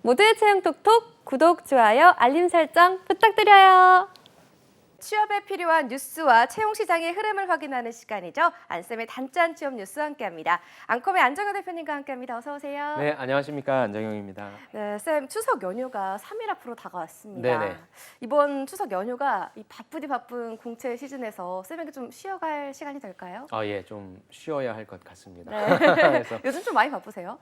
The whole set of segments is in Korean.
모두의 채용 톡톡 구독, 좋아요, 알림 설정 부탁드려요. 취업에 필요한 뉴스와 채용 시장의 흐름을 확인하는 시간이죠. 안쌤의 단짠 취업 뉴스와 함께합니다. 앙컴의 안정현 대표님과 함께합니다. 어서 오세요. 네, 안녕하십니까. 안정영입니다. 네, 쌤 추석 연휴가 3일 앞으로 다가왔습니다. 네네. 이번 추석 연휴가 이 바쁘디 바쁜 공채 시즌에서 쌤에게 좀 쉬어갈 시간이 될까요? 예, 좀 쉬어야 할 것 같습니다. 네. 그래서 요즘 좀 많이 바쁘세요?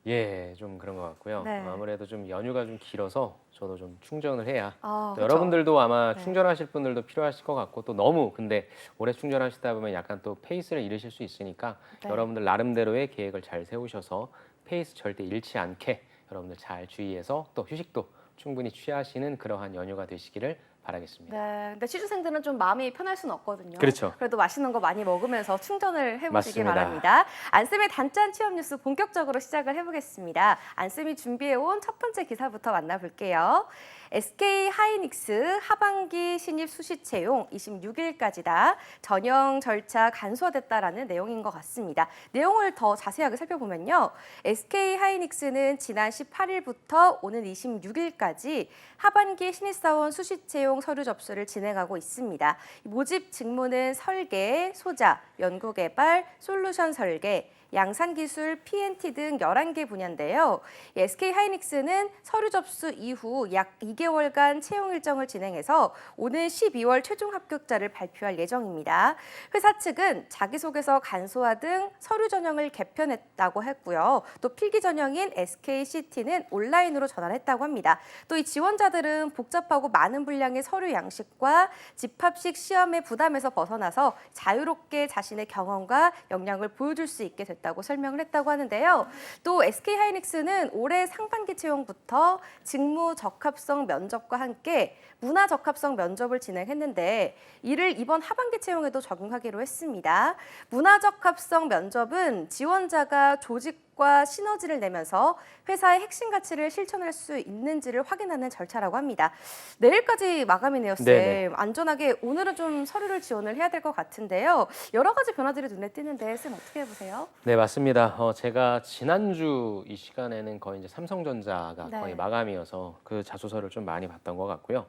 예, 좀 그런 것 같고요. 네. 아무래도 좀 연휴가 좀 길어서 저도 좀 충전을 해야 또 그쵸. 여러분들도 아마 네. 충전하실 분들도 필요하실 것 같고 또 너무 근데 오래 충전하시다 보면 약간 또 페이스를 잃으실 수 있으니까 네. 여러분들 나름대로의 계획을 잘 세우셔서 페이스 절대 잃지 않게 여러분들 잘 주의해서 또 휴식도 충분히 취하시는 그러한 연휴가 되시기를 바라겠습니다. 네, 근데 취준생들은 좀 마음이 편할 수는 없거든요. 그렇죠. 그래도 맛있는 거 많이 먹으면서 충전을 해보시기 맞습니다. 바랍니다. 안쌤의 단짠 취업 뉴스 본격적으로 시작을 해보겠습니다. 안쌤이 준비해온 첫 번째 기사부터 만나볼게요. SK 하이닉스 하반기 신입 수시 채용 26일까지다. 전형 절차 간소화됐다라는 내용인 것 같습니다. 내용을 더 자세하게 살펴보면요. SK 하이닉스는 지난 18일부터 오는 26일까지 하반기 신입사원 수시 채용 서류 접수를 진행하고 있습니다. 모집 직무는 설계, 소자, 연구개발, 솔루션 설계, 양산기술, PNT 등 11개 분야인데요. SK 하이닉스는 서류 접수 이후 약 2개월간 채용 일정을 진행해서 오는 12월 최종 합격자를 발표할 예정입니다. 회사 측은 자기소개서 간소화 등 서류 전형을 개편했다고 했고요. 또 필기 전형인 SKCT는 온라인으로 전환했다고 합니다. 또 이 지원자들은 복잡하고 많은 분량의 서류 양식과 집합식 시험의 부담에서 벗어나서 자유롭게 자신의 경험과 역량을 보여줄 수 있게 됐다고 설명을 했다고 하는데요. 또 SK 하이닉스는 올해 상반기 채용부터 직무 적합성 면접과 함께 문화 적합성 면접을 진행했는데 이를 이번 하반기 채용에도 적용하기로 했습니다. 문화 적합성 면접은 지원자가 조직과 시너지를 내면서 회사의 핵심 가치를 실천할 수 있는지를 확인하는 절차라고 합니다. 내일까지 마감이네요, 쌤. 네네. 안전하게 오늘은 좀 서류를 지원을 해야 될 것 같은데요. 여러 가지 변화들이 눈에 띄는데 쌤 어떻게 해보세요? 네, 맞습니다. 제가 지난주 이 시간에는 거의 이제 삼성전자가 네. 거의 마감이어서 그 자소서를 좀 많이 봤던 것 같고요.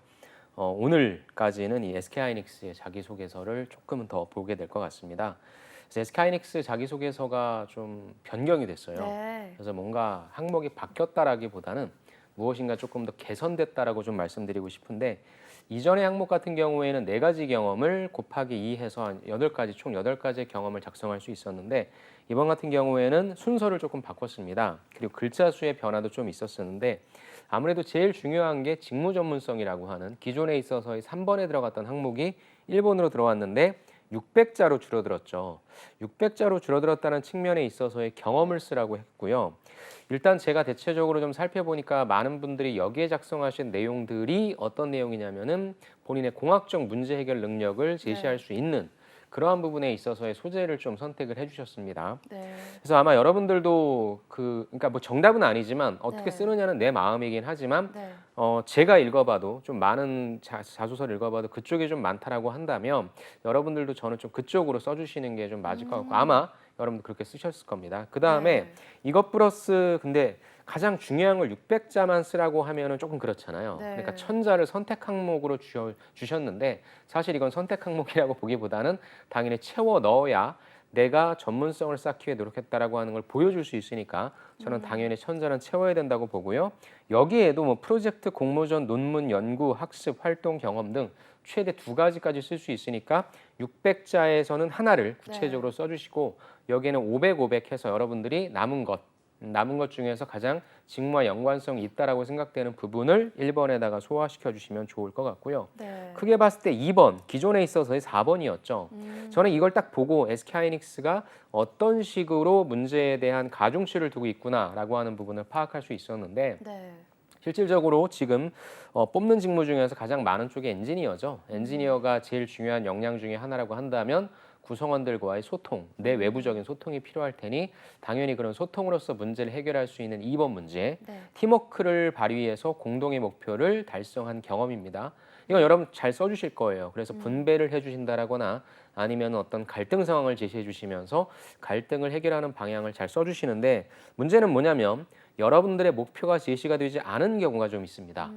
오늘까지는 이 SK하이닉스의 자기소개서를 조금은 더 보게 될 것 같습니다. 그래서 SK하이닉스 자기소개서가 좀 변경이 됐어요. 네. 그래서 뭔가 항목이 바뀌었다라기보다는 무엇인가 조금 더 개선됐다라고 좀 말씀드리고 싶은데 이전의 항목 같은 경우에는 4가지 경험을 곱하기 2 해서 한 8가지, 총 8가지의 경험을 작성할 수 있었는데 이번 같은 경우에는 순서를 조금 바꿨습니다. 그리고 글자 수의 변화도 좀 있었었는데 아무래도 제일 중요한 게 직무 전문성이라고 하는 기존에 있어서의 3번에 들어갔던 항목이 1번으로 들어왔는데 600자로 줄어들었죠. 600자로 줄어들었다는 측면에 있어서의 경험을 쓰라고 했고요. 일단 제가 대체적으로 좀 살펴보니까 많은 분들이 여기에 작성하신 내용들이 어떤 내용이냐면은 본인의 공학적 문제 해결 능력을 제시할 수 있는 그러한 부분에 있어서의 소재를 좀 선택을 해주셨습니다. 네. 그래서 아마 여러분들도 그러니까 뭐 정답은 아니지만 어떻게 네. 쓰느냐는 내 마음이긴 하지만 네. 제가 읽어봐도 좀 많은 자소서를 읽어봐도 그쪽이 좀 많다라고 한다면 여러분들도 저는 좀 그쪽으로 써주시는 게 좀 맞을 것 같고 아마 여러분도 그렇게 쓰셨을 겁니다. 그 다음에 네. 이것 플러스 근데 가장 중요한 걸 600자만 쓰라고 하면은 조금 그렇잖아요. 네. 그러니까 1000자를 선택 항목으로 주셨는데 사실 이건 선택 항목이라고 보기보다는 당연히 채워 넣어야 내가 전문성을 쌓기 위해 노력했다라고 하는 걸 보여줄 수 있으니까 저는 당연히 1000자는 채워야 된다고 보고요. 여기에도 뭐 프로젝트, 공모전, 논문, 연구, 학습, 활동, 경험 등 최대 2가지까지 쓸 수 있으니까 600자에서는 하나를 구체적으로 써주시고 여기에는 500, 500 해서 여러분들이 남은 것 중에서 가장 직무와 연관성이 있다라고 생각되는 부분을 1번에다가 소화시켜 주시면 좋을 것 같고요. 네. 크게 봤을 때 2번, 기존에 있어서의 4번이었죠. 저는 이걸 딱 보고 SK하이닉스가 어떤 식으로 문제에 대한 가중치를 두고 있구나라고 하는 부분을 파악할 수 있었는데 네. 실질적으로 지금 뽑는 직무 중에서 가장 많은 쪽이 엔지니어죠. 엔지니어가 제일 중요한 역량 중에 하나라고 한다면 구성원들과의 소통, 내 외부적인 소통이 필요할 테니 당연히 그런 소통으로서 문제를 해결할 수 있는 2번 문제, 네. 팀워크를 발휘해서 공동의 목표를 달성한 경험입니다. 이건 여러분 잘 써주실 거예요. 그래서 분배를 해주신다라거나 아니면 어떤 갈등 상황을 제시해 주시면서 갈등을 해결하는 방향을 잘 써주시는데 문제는 뭐냐면 여러분들의 목표가 제시가 되지 않은 경우가 좀 있습니다.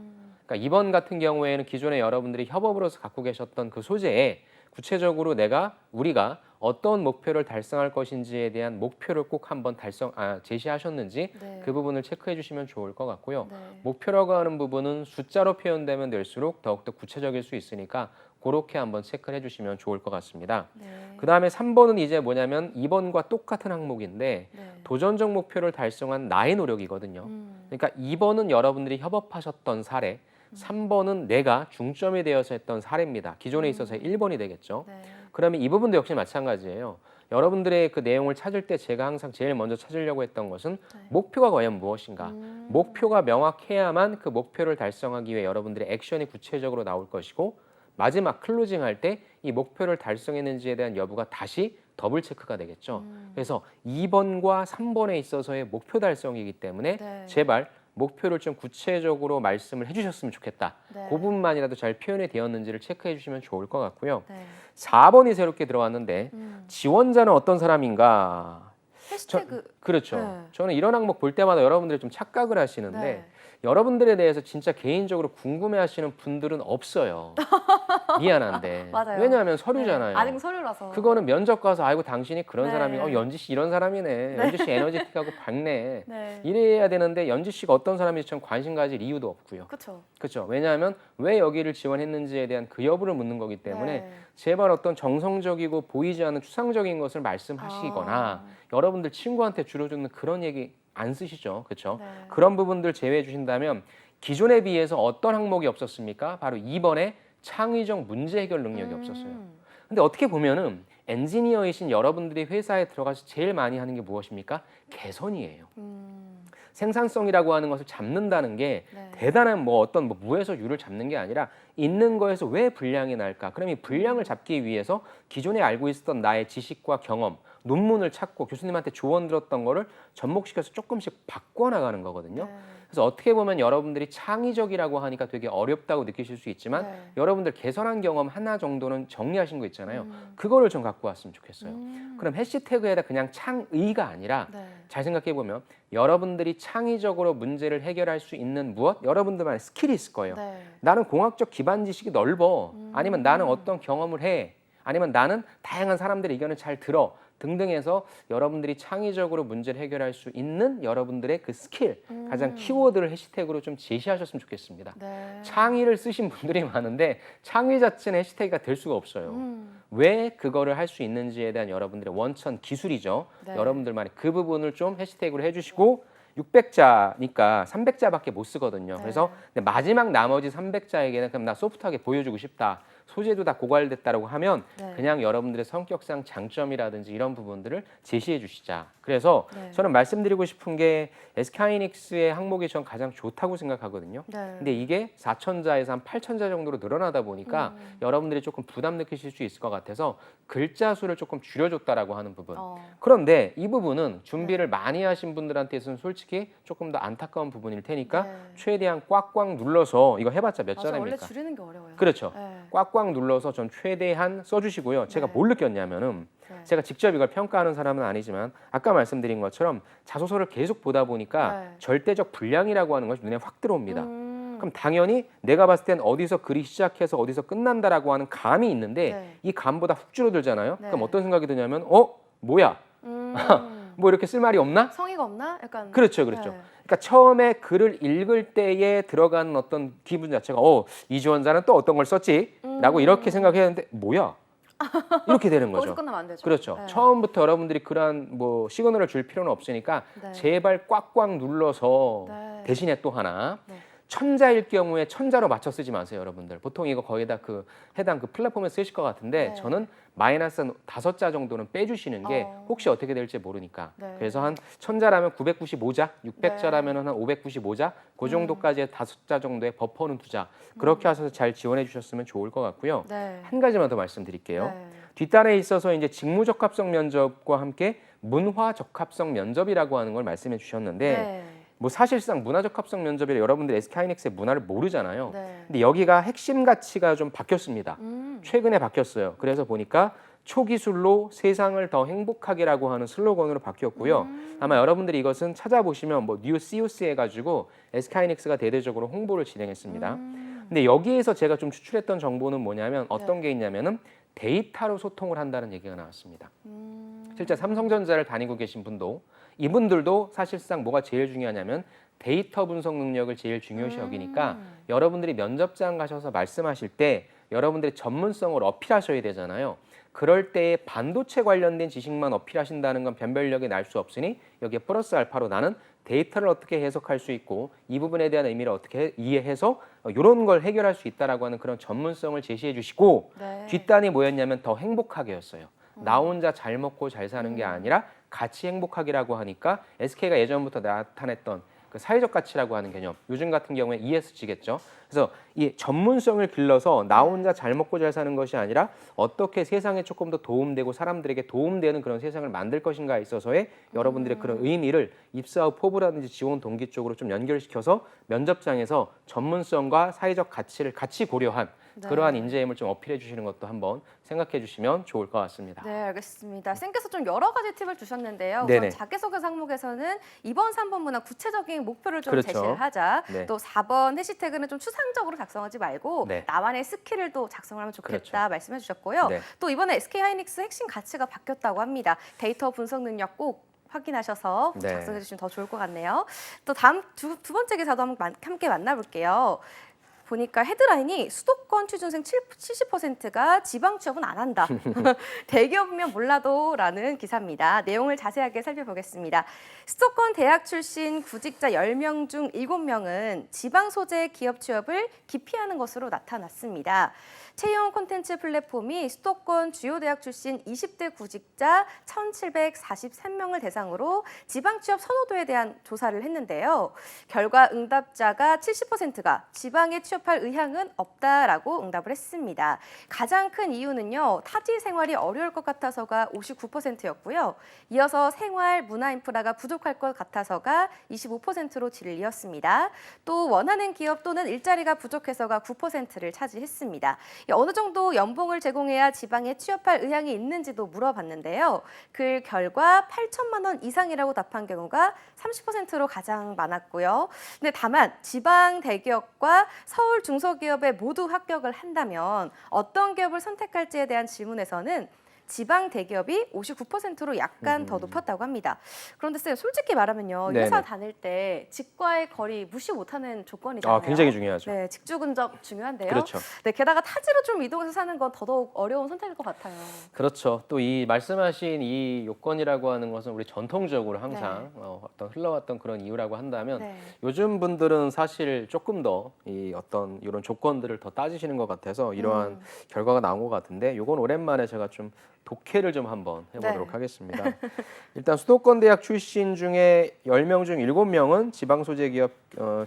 그러니까 이번 같은 경우에는 기존에 여러분들이 협업으로서 갖고 계셨던 그 소재에 구체적으로 우리가 어떤 목표를 달성할 것인지에 대한 목표를 꼭 한번 제시하셨는지 네. 그 부분을 체크해 주시면 좋을 것 같고요. 네. 목표라고 하는 부분은 숫자로 표현되면 될수록 더욱더 구체적일 수 있으니까 그렇게 한번 체크를 해주시면 좋을 것 같습니다. 네. 그 다음에 3번은 이제 뭐냐면 2번과 똑같은 항목인데 네. 도전적 목표를 달성한 나의 노력이거든요. 그러니까 2번은 여러분들이 협업하셨던 사례, 3번은 내가 중점이 되어서 했던 사례입니다. 기존에 있어서 1번이 되겠죠. 네. 그러면 이 부분도 역시 마찬가지예요. 여러분들의 그 내용을 찾을 때 제가 항상 제일 먼저 찾으려고 했던 것은 네. 목표가 과연 무엇인가. 목표가 명확해야만 그 목표를 달성하기 위해 여러분들의 액션이 구체적으로 나올 것이고 마지막 클로징 할 때 이 목표를 달성했는지에 대한 여부가 다시 더블 체크가 되겠죠. 그래서 2번과 3번에 있어서의 목표 달성이기 때문에 네. 제발 목표를 좀 구체적으로 말씀을 해주셨으면 좋겠다. 네. 그 부분만이라도 잘 표현이 되었는지를 체크해 주시면 좋을 것 같고요. 네. 4번이 새롭게 들어왔는데 지원자는 어떤 사람인가? 해시태그. 그렇죠. 네. 저는 이런 항목 볼 때마다 여러분들이 좀 착각을 하시는데 네. 여러분들에 대해서 진짜 개인적으로 궁금해하시는 분들은 없어요. 미안한데. 맞아요. 왜냐하면 서류잖아요. 네. 아직 서류라서. 그거는 면접 가서 아이고 당신이 그런 네. 사람이 연지 씨 이런 사람이네. 연지 씨 에너지틱하고 밝네. 네. 이래야 되는데 연지 씨가 어떤 사람인지 좀 관심 가질 이유도 없고요. 그렇죠. 그렇죠. 왜냐하면 왜 여기를 지원했는지에 대한 그 여부를 묻는 거기 때문에 네. 제발 어떤 정성적이고 보이지 않는 추상적인 것을 말씀하시거나 여러분들 친구한테 주로 듣는 그런 얘기 안 쓰시죠. 그렇죠. 네. 그런 부분들 제외해 주신다면 기존에 비해서 어떤 항목이 없었습니까? 바로 2번에 창의적 문제 해결 능력이 없었어요. 근데 어떻게 보면은 엔지니어이신 여러분들이 회사에 들어가서 제일 많이 하는 게 무엇입니까? 개선이에요. 생산성이라고 하는 것을 잡는다는 게 네. 대단한 어떤 무에서 유를 잡는 게 아니라 있는 거에서 왜 불량이 날까? 그럼 이 불량을 잡기 위해서 기존에 알고 있었던 나의 지식과 경험, 논문을 찾고 교수님한테 조언 들었던 거를 접목시켜서 조금씩 바꿔나가는 거거든요. 네. 그래서 어떻게 보면 여러분들이 창의적이라고 하니까 되게 어렵다고 느끼실 수 있지만 네. 여러분들 개선한 경험 하나 정도는 정리하신 거 있잖아요. 그거를 좀 갖고 왔으면 좋겠어요. 그럼 해시태그에다 그냥 창의가 아니라 네. 잘 생각해 보면 여러분들이 창의적으로 문제를 해결할 수 있는 무엇? 여러분들만의 스킬이 있을 거예요. 네. 나는 공학적 기반 지식이 넓어. 아니면 나는 어떤 경험을 해. 아니면 나는 다양한 사람들의 의견을 잘 들어. 등등해서 여러분들이 창의적으로 문제를 해결할 수 있는 여러분들의 그 스킬, 가장 키워드를 해시태그로 좀 제시하셨으면 좋겠습니다. 네. 창의를 쓰신 분들이 많은데 창의 자체는 해시태그가 될 수가 없어요. 왜 그거를 할 수 있는지에 대한 여러분들의 원천 기술이죠. 네. 여러분들만의 그 부분을 좀 해시태그로 해주시고 600자니까 300자밖에 못 쓰거든요. 네. 그래서 근데 마지막 나머지 300자에게는 그럼 나 소프트하게 보여주고 싶다. 소재도 다 고갈됐다라고 하면 네. 그냥 여러분들의 성격상 장점이라든지 이런 부분들을 제시해 주시자. 그래서 네. 저는 말씀드리고 싶은 게 SK하이닉스의 항목이 전 가장 좋다고 생각하거든요. 네. 근데 이게 4,000자에서 한 8,000자 정도로 늘어나다 보니까 여러분들이 조금 부담 느끼실 수 있을 것 같아서 글자 수를 조금 줄여줬다라고 하는 부분. 그런데 이 부분은 준비를 많이 하신 분들한테서는 솔직히 조금 더 안타까운 부분일 테니까 네. 최대한 꽉꽉 눌러서 이거 해봤자 몇 맞아, 원래 자입니까? 줄이는 게 어려워요. 그렇죠. 네. 꽉꽉 눌러서 전 최대한 써주시고요. 제가 네. 뭘 느꼈냐면은 네. 제가 직접 이걸 평가하는 사람은 아니지만 아까 말씀드린 것처럼 자소서를 계속 보다 보니까 네. 절대적 분량이라고 하는 것이 눈에 확 들어옵니다. 그럼 당연히 내가 봤을 땐 어디서 글이 시작해서 어디서 끝난다라고 하는 감이 있는데 네. 이 감보다 훅 줄어들잖아요. 네. 그럼 어떤 생각이 드냐면 뭐야? 뭐 이렇게 쓸 말이 없나? 성의가 없나? 약간. 그렇죠, 그렇죠. 네. 그러니까 처음에 글을 읽을 때에 들어가는 어떤 기분 자체가 이 지원자는 또 어떤 걸 썼지? 라고 이렇게 생각했는데 뭐야? 이렇게 되는 거죠. 거기서 끝나면 안 되죠. 그렇죠. 네. 처음부터 여러분들이 그러한 시그널을 줄 필요는 없으니까 네. 제발 꽉꽉 눌러서 네. 대신에 또 하나 네. 천자일 경우에 천자로 맞춰 쓰지 마세요, 여러분들. 보통 이거 거의 다 해당 플랫폼에 쓰실 것 같은데 네. 저는 마이너스 한 5자 정도는 빼주시는 게 혹시 어떻게 될지 모르니까. 네. 그래서 한 1000자라면 995자, 600자라면 한 595자, 그 정도까지의 5자 정도의 버퍼는 두자. 그렇게 하셔서 잘 지원해 주셨으면 좋을 것 같고요. 네. 한 가지만 더 말씀드릴게요. 네. 뒷단에 있어서 이제 직무 적합성 면접과 함께 문화 적합성 면접이라고 하는 걸 말씀해 주셨는데 네. 사실상 문화 적합성 면접이라 여러분들 SK하이닉스의 문화를 모르잖아요. 네. 근데 여기가 핵심 가치가 좀 바뀌었습니다. 최근에 바뀌었어요. 그래서 보니까 초기술로 세상을 더 행복하게라고 하는 슬로건으로 바뀌었고요. 아마 여러분들이 이것은 찾아보시면 뭐 뉴 COC 해가지고 SK하이닉스가 대대적으로 홍보를 진행했습니다. 근데 여기에서 제가 좀 추출했던 정보는 뭐냐면 어떤 게 있냐면은 데이터로 소통을 한다는 얘기가 나왔습니다. 실제 삼성전자를 다니고 계신 분도 이분들도 사실상 뭐가 제일 중요하냐면 데이터 분석 능력을 제일 중요시 여기니까 여러분들이 면접장 가셔서 말씀하실 때 여러분들의 전문성을 어필하셔야 되잖아요. 그럴 때 반도체 관련된 지식만 어필하신다는 건 변별력이 날 수 없으니 여기에 플러스 알파로 나는 데이터를 어떻게 해석할 수 있고 이 부분에 대한 의미를 어떻게 이해해서 이런 걸 해결할 수 있다라고 하는 그런 전문성을 제시해 주시고 뒷단이 뭐였냐면 더 행복하게였어요. 나 혼자 잘 먹고 잘 사는 게 아니라 같이 행복하기라고 하니까 SK가 예전부터 나타냈던 그 사회적 가치라고 하는 개념, 요즘 같은 경우에 ESG겠죠. 그래서 이 전문성을 길러서 나 혼자 잘 먹고 잘 사는 것이 아니라 어떻게 세상에 조금 더 도움되고 사람들에게 도움되는 그런 세상을 만들 것인가에 있어서의 여러분들의 그런 의미를 입사 후 포부라든지 지원 동기 쪽으로 좀 연결시켜서 면접장에서 전문성과 사회적 가치를 같이 고려한 그러한 인재임을 좀 어필해 주시는 것도 한번 생각해 주시면 좋을 것 같습니다. 네, 알겠습니다. 쌤께서 좀 여러 가지 팁을 주셨는데요. 네네. 우선 자기소개 항목에서는 2번, 3번보다 구체적인 목표를 좀 그렇죠. 제시를 하자. 네. 또 4번 해시태그는 좀 추상적으로 작성하지 말고 네. 나만의 스킬을 또 작성하면 좋겠다 그렇죠. 말씀해 주셨고요. 네. 또 이번에 SK하이닉스 핵심 가치가 바뀌었다고 합니다. 데이터 분석 능력 꼭 확인하셔서 네. 작성해 주시면 더 좋을 것 같네요. 또 다음 두 번째 기사도 함께 만나볼게요. 보니까 헤드라인이 수도권 취준생 70%가 지방 취업은 안 한다. 대기업이면 몰라도라는 기사입니다. 내용을 자세하게 살펴보겠습니다. 수도권 대학 출신 구직자 10명 중 7명은 지방 소재 기업 취업을 기피하는 것으로 나타났습니다. 채용 콘텐츠 플랫폼이 수도권 주요 대학 출신 20대 구직자 1,743명을 대상으로 지방 취업 선호도에 대한 조사를 했는데요. 결과 응답자가 70%가 지방에 취업할 의향은 없다라고 응답을 했습니다. 가장 큰 이유는요. 타지 생활이 어려울 것 같아서가 59%였고요. 이어서 생활, 문화 인프라가 부족할 것 같아서가 25%로 뒤를 이었습니다. 또 원하는 기업 또는 일자리가 부족해서가 9%를 차지했습니다. 어느 정도 연봉을 제공해야 지방에 취업할 의향이 있는지도 물어봤는데요. 그 결과 8천만 원 이상이라고 답한 경우가 30%로 가장 많았고요. 근데 다만 지방 대기업과 서울 중소기업에 모두 합격을 한다면 어떤 기업을 선택할지에 대한 질문에서는 지방 대기업이 59%로 약간 더 높았다고 합니다. 그런데 쌤, 솔직히 말하면요. 네네. 회사 다닐 때 직과의 거리 무시 못하는 조건이잖아요. 굉장히 중요하죠. 네, 직주 근접 중요한데요. 그렇죠. 네, 게다가 타지로 좀 이동해서 사는 건 더더욱 어려운 선택일 것 같아요. 그렇죠. 또 이 말씀하신 이 요건이라고 하는 것은 우리 전통적으로 항상 어떤 흘러왔던 그런 이유라고 한다면 네. 요즘 분들은 사실 조금 더 이 어떤 이런 조건들을 더 따지시는 것 같아서 이러한 결과가 나온 것 같은데 요건 오랜만에 제가 좀 독해를 좀 한번 해보도록 네. 하겠습니다. 일단 수도권 대학 출신 중에 10명 중 7명은 지방 소재 기업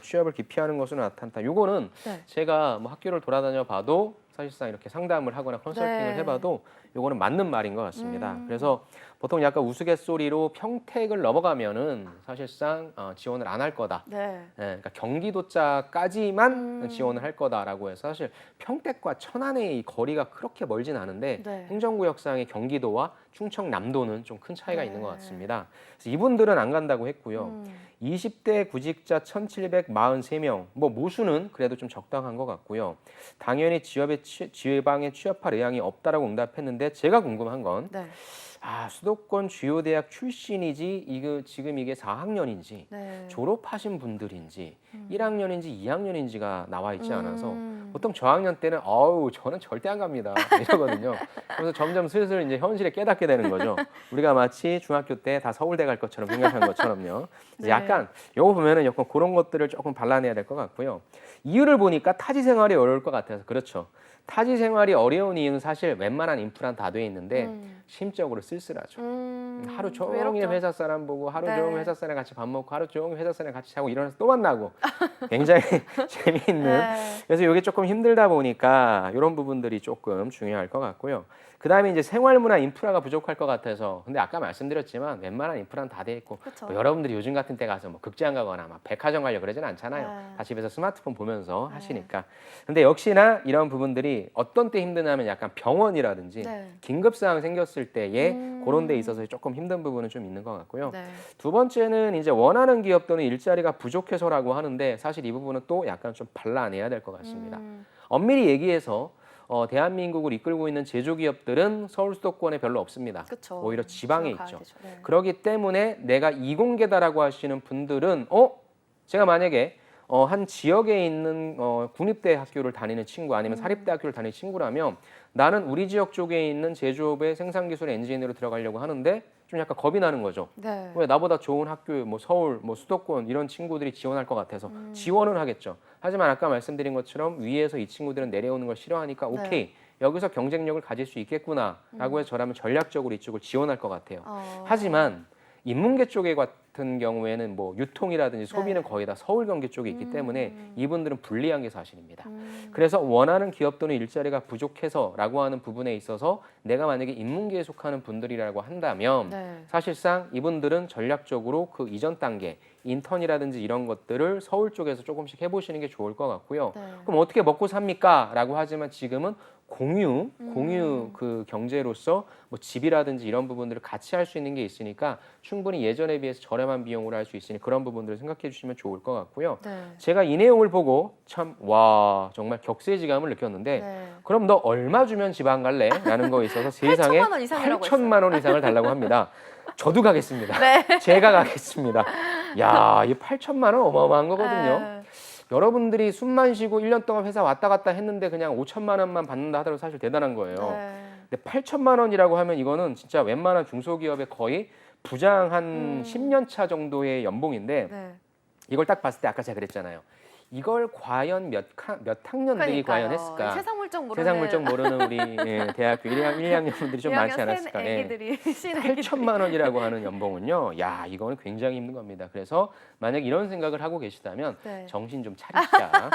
취업을 기피하는 것으로 나타났다. 요거는 네. 제가 뭐 학교를 돌아다녀 봐도 사실상 이렇게 상담을 하거나 컨설팅을 네. 해봐도 요거는 맞는 말인 것 같습니다. 그래서 보통 약간 우스갯소리로 평택을 넘어가면은 사실상 지원을 안 할 거다. 네. 그러니까 경기도자까지만 지원을 할 거다라고 해서 사실 평택과 천안의 이 거리가 그렇게 멀진 않은데 네. 행정구역상의 경기도와 충청남도는 좀 큰 차이가 있는 것 네. 같습니다. 그래서 이분들은 안 간다고 했고요. 20대 구직자 1,743명, 뭐 모수는 그래도 좀 적당한 것 같고요. 당연히 지방에 취업할 의향이 없다라고 응답했는데 제가 궁금한 건 네. 수도권 주요 대학 출신이지 지금 이게 4학년인지 네. 졸업하신 분들인지 1학년인지 2학년인지가 나와 있지 않아서 음. 보통 저학년 때는 저는 절대 안 갑니다 이러거든요. 그래서 점점 슬슬 이제 현실에 깨닫게 되는 거죠. 우리가 마치 중학교 때 다 서울대 갈 것처럼 생각한 것처럼요. 네. 약간 요거 보면은 약간 그런 것들을 조금 발라내야 될 것 같고요. 이유를 보니까 타지 생활이 어려울 것 같아서 그렇죠. 타지 생활이 어려운 이유는 사실 웬만한 인프라는 다 돼 있는데 심적으로 쓸쓸하죠. 하루 종일 외롭죠. 회사 사람 보고 하루 네. 종일 회사 사람 같이 밥 먹고 하루 종일 회사 사람 같이 자고 일어나서 또 만나고 굉장히 재미있는 네. 그래서 이게 조금 힘들다 보니까 이런 부분들이 조금 중요할 것 같고요. 그다음에 이제 생활문화 인프라가 부족할 것 같아서 근데 아까 말씀드렸지만 웬만한 인프라는 다 돼 있고 그쵸. 뭐 여러분들이 요즘 같은 때 가서 뭐 극장 가거나 막 백화점 가려고 그러진 않잖아요. 네. 다 집에서 스마트폰 보면서 하시니까. 근데 역시나 이런 부분들이 어떤 때 힘드냐면 약간 병원이라든지 네. 긴급 사항 생겼을 때에 그런 데 있어서 조금 힘든 부분은 좀 있는 것 같고요. 네. 두 번째는 이제 원하는 기업 또는 일자리가 부족해서라고 하는데 사실 이 부분은 또 약간 좀 발라내야 될 것 같습니다. 엄밀히 얘기해서 대한민국을 이끌고 있는 제조기업들은 서울 수도권에 별로 없습니다. 그쵸. 오히려 지방에 지방 있죠. 가야 되죠. 네. 그렇기 때문에 내가 이공계다라고 하시는 분들은 제가 만약에 한 지역에 있는 국립대 학교를 다니는 친구 아니면 사립대 학교를 다니는 친구라면 나는 우리 지역 쪽에 있는 제조업의 생산기술 엔지니어로 들어가려고 하는데 좀 약간 겁이 나는 거죠. 네. 왜 나보다 좋은 학교, 뭐 서울, 뭐 수도권 이런 친구들이 지원할 것 같아서 지원은 하겠죠. 하지만 아까 말씀드린 것처럼 위에서 이 친구들은 내려오는 걸 싫어하니까 네. 오케이 여기서 경쟁력을 가질 수 있겠구나라고 해서 저라면 전략적으로 이쪽을 지원할 것 같아요. 하지만 인문계 쪽에 같은 경우에는 뭐 유통이라든지 소비는 네. 거의 다 서울 경기 쪽에 있기 때문에 이분들은 불리한 게 사실입니다. 그래서 원하는 기업 또는 일자리가 부족해서라고 하는 부분에 있어서 내가 만약에 인문계에 속하는 분들이라고 한다면 네. 사실상 이분들은 전략적으로 그 이전 단계 인턴이라든지 이런 것들을 서울 쪽에서 조금씩 해보시는 게 좋을 것 같고요. 네. 그럼 어떻게 먹고 삽니까? 라고 하지만 지금은 공유 그 경제로서 뭐 집이라든지 이런 부분들을 같이 할 수 있는 게 있으니까 충분히 예전에 비해서 저렴한 비용으로 할 수 있으니 그런 부분들을 생각해 주시면 좋을 것 같고요. 네. 제가 이 내용을 보고 참 와 정말 격세지감을 느꼈는데 네. 그럼 너 얼마 주면 집 안 갈래? 라는 거에 있어서 세상에 8천만 원 이상이라고 8천만 원 이상을 달라고 합니다. 저도 가겠습니다. 네. 제가 가겠습니다. 야, 이 8천만 원 어마어마한 거거든요. 네. 여러분들이 숨만 쉬고 1년 동안 회사 왔다 갔다 했는데 그냥 5천만 원만 받는다 하더라도 사실 대단한 거예요. 네. 근데 8천만 원이라고 하면 이거는 진짜 웬만한 중소기업의 거의 부장 한 10년 차 정도의 연봉인데 네. 이걸 딱 봤을 때 아까 제가 그랬잖아요. 이걸 과연 몇 학년들이 그러니까요. 과연 했을까? 세상 물정 모르는 세상 물정 모르는 우리 대학교 1, 2학년 분들이 좀 많지 않았을까? 예. 애기들이 신 애기들이 8천만 원이라고 하는 연봉은요. 야, 이거는 굉장히 힘든 겁니다. 그래서 만약 이런 생각을 하고 계시다면 네. 정신 좀 차리자.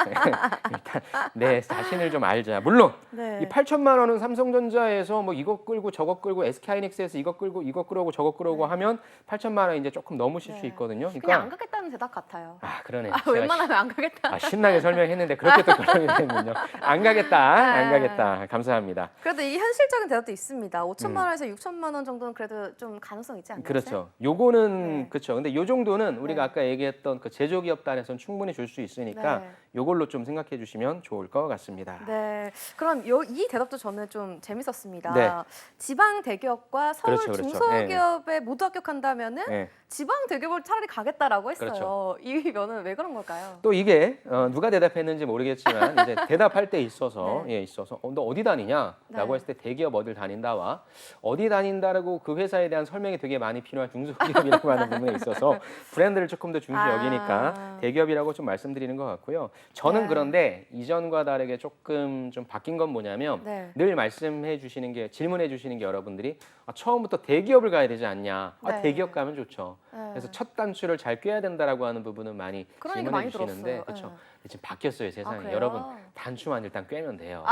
일단 내 자신을 좀 알자. 물론 네. 이 8천만 원은 삼성전자에서 뭐 이거 끌고 저거 끌고 SK하이닉스에서 이거 끌고 저거 끌고 하면 8천만 원 이제 조금 넘으실 수 네. 있거든요. 그냥 안 가겠다는 대답 같아요. 그러네요. 아, 제가 웬만하면 안 가겠다. 신나게 설명했는데 그렇게 또 결론이 되면요. 안 가겠다. 감사합니다. 그래도 이 현실적인 대답도 있습니다. 5천만 원에서 6천만 원 정도는 그래도 좀 가능성 있지 않나요? 그렇죠. 요거는 네. 그렇죠. 근데 요 정도는 우리가 네. 아까 얘기했던 그 제조기업 단에서는 충분히 줄 수 있으니까 네. 요걸로 좀 생각해 주시면 좋을 것 같습니다. 네. 그럼 이 대답도 저는 좀 재밌었습니다. 네. 지방 대기업과 서울 그렇죠. 중소기업에 모두 합격한다면은 네. 지방 대기업을 차라리 가겠다라고 했어요. 그렇죠. 이 면은 왜 그런 걸까요? 또 이게 누가 대답했는지 모르겠지만 이제 대답할 때 있어서 네. 있어서 너 어디 다니냐라고 네. 했을 때 대기업 어딜 다닌다와 어디 다닌다라고 그 회사에 대한 설명이 되게 많이 필요한 중소기업이라고 하는 부분에 있어서 브랜드를 조금 더 중시 여기니까 대기업이라고 좀 말씀드리는 것 같고요. 저는 네. 그런데 이전과 다르게 조금 좀 바뀐 건 뭐냐면 네. 늘 말씀해 주시는 게 질문해 주시는 게 여러분들이 처음부터 대기업을 가야 되지 않냐? 네. 대기업 가면 좋죠. 네. 그래서 첫 단추를 잘 꿰야 된다라고 하는 부분은 많이 그런 얘기 질문해 많이 주시는데 들었어요. 그렇죠. 네. 지금 바뀌었어요 세상이. 그래요? 여러분 단추만 일단 꿰면 돼요.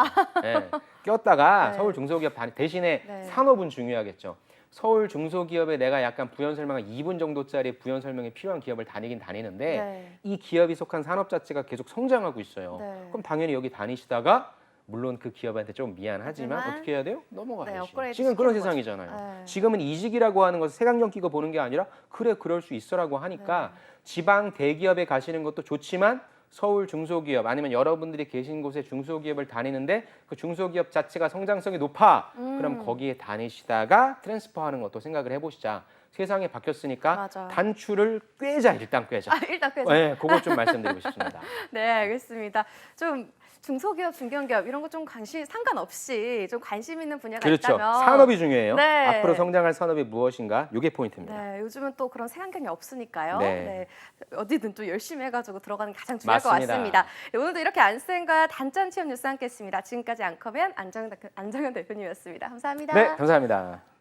네. 꼈다가 네. 서울 중소기업 대신에 네. 산업은 중요하겠죠. 서울 중소기업에 내가 약간 부연 설명한 2분 정도짜리 부연 설명이 필요한 기업을 다니긴 다니는데 네. 이 기업이 속한 산업 자체가 계속 성장하고 있어요. 네. 그럼 당연히 여기 다니시다가 물론 그 기업한테 좀 미안하지만 하지만 어떻게 해야 돼요? 넘어가야지. 업그레이드 지금 그런 시키는 거죠. 세상이잖아요. 네. 지금은 이직이라고 하는 것을 색안경 끼고 보는 게 아니라 그래 그럴 수 있어라고 하니까 지방 대기업에 가시는 것도 좋지만 서울 중소기업 아니면 여러분들이 계신 곳에 중소기업을 다니는데 그 중소기업 자체가 성장성이 높아. 그럼 거기에 다니시다가 트랜스퍼하는 것도 생각을 해보시자. 세상이 바뀌었으니까 맞아. 단추를 꿰자 일단 꿰자. 일단 꽤 네, 그거 좀 말씀드리고 싶습니다. 네, 알겠습니다. 좀 중소기업, 중견기업 이런 거 좀 상관없이 좀 관심 있는 분야가 그렇죠. 있다면 산업이 중요해요. 네. 앞으로 성장할 산업이 무엇인가? 이게 포인트입니다. 네, 요즘은 또 그런 색안경이 없으니까요. 네. 네, 어디든 또 열심히 해가지고 들어가는 게 가장 중요할 것 맞습니다. 같습니다. 네, 오늘도 이렇게 안쌤과 단짠 취업 뉴스 함께했습니다. 지금까지 앵커맨 안정현 대표님이었습니다. 감사합니다. 네, 감사합니다.